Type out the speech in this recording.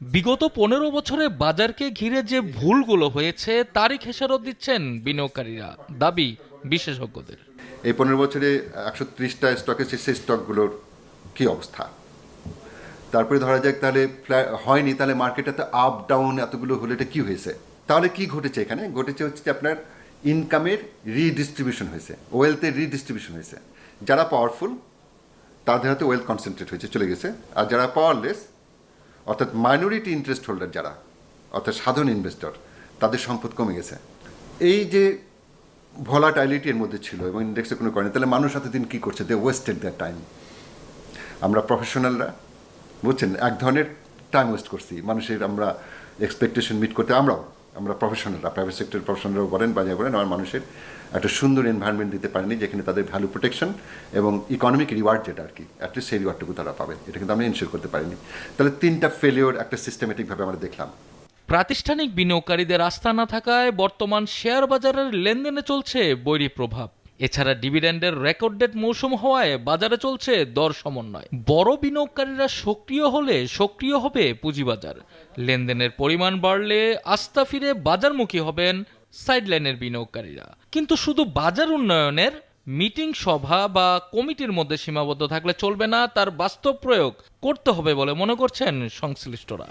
বিগত ১৫ বছরে বাজারকে ঘিরে যে ভুলগুলো হয়েছে তারই খেসারত দিচ্ছেন বিনিয়োগকারীরা, দাবি বিশেষজ্ঞদের। এই 15 বছরে 130টা স্টকে সেই স্টকগুলোর কি অবস্থা, তারপরে ধরা যাক তাহলে হয়নি, তাহলে মার্কেটে আপ ডাউন এতগুলো হলে এটা কি হয়েছে, তাহলে কি ঘটেছে? এখানে ঘটেছে হচ্ছে যে আপনার ইনকামের রিডিস্ট্রিবিউশন হয়েছে, ওয়েলথের রিডিস্ট্রিবিউশন হয়েছে। যারা পাওয়ারফুল তাদের হাতে ওয়েলথ কনসেন্ট্রেট হয়েছে, চলে গেছে, আর যারা পাওয়ারলেস অর্থাৎ মাইনরিটি ইন্টারেস্ট হোল্ডার যারা, অর্থাৎ সাধারণ ইনভেস্টর, তাদের সম্পদ কমে গেছে। এই যে ভলাটাইলিটি এর মধ্যে ছিল এবং ইন্ডেক্সে কোনো করেনি, তাহলে মানুষ এতদিন কী করছে? দে ওয়েস্টেড দ্যার টাইম। আমরা প্রফেশনালরা বুঝছেন এক ধরনের টাইম ওয়েস্ট করছি মানুষের, আমরা এক্সপেকটেশন মিট করতে আমরা প্রফেশনালরা, প্রাইভেট সেক্টর প্রফেশনালরাও বলেন বা বলেন, আমার মানুষের একটা সুন্দর এনভায়রনমেন্ট দিতে পারেনি যেখানে তাদের ভ্যালু প্রোটেকশন এবং ইকোনমিক রিওয়ার্ড যেটা আর কি, অ্যাটলিস্ট সেই রিওয়ার্ডটুকু তারা পাবে, এটা কিন্তু আমরা এনশিওর করতে পারিনি। তাহলে 3টা ফেলিওর একটা সিস্টেমেটিকভাবে আমরা দেখলাম। প্রাতিষ্ঠানিক বিনিয়োগকারীদের আস্থা না থাকায় বর্তমান শেয়ার বাজারের লেনদেনে চলছে বৈরী প্রভাব। এছাড়া ডিভিডেন্ডের রেকর্ড ডেট মৌসুম হওয়ায় বাজারে চলছে দর সমন্বয়। বড় বিনিয়োগকারীরা সক্রিয় হলে সক্রিয় হবে পুঁজিবাজার। লেনদেনের পরিমাণ বাড়লে আস্থা ফিরে বাজারমুখী হবেন সাইডলাইনের বিনিয়োগকারীরা। কিন্তু শুধু বাজার উন্নয়নের মিটিং, সভা বা কমিটির মধ্যে সীমাবদ্ধ থাকলে চলবে না, তার বাস্তব প্রয়োগ করতে হবে বলে মনে করছেন সংশ্লিষ্টরা।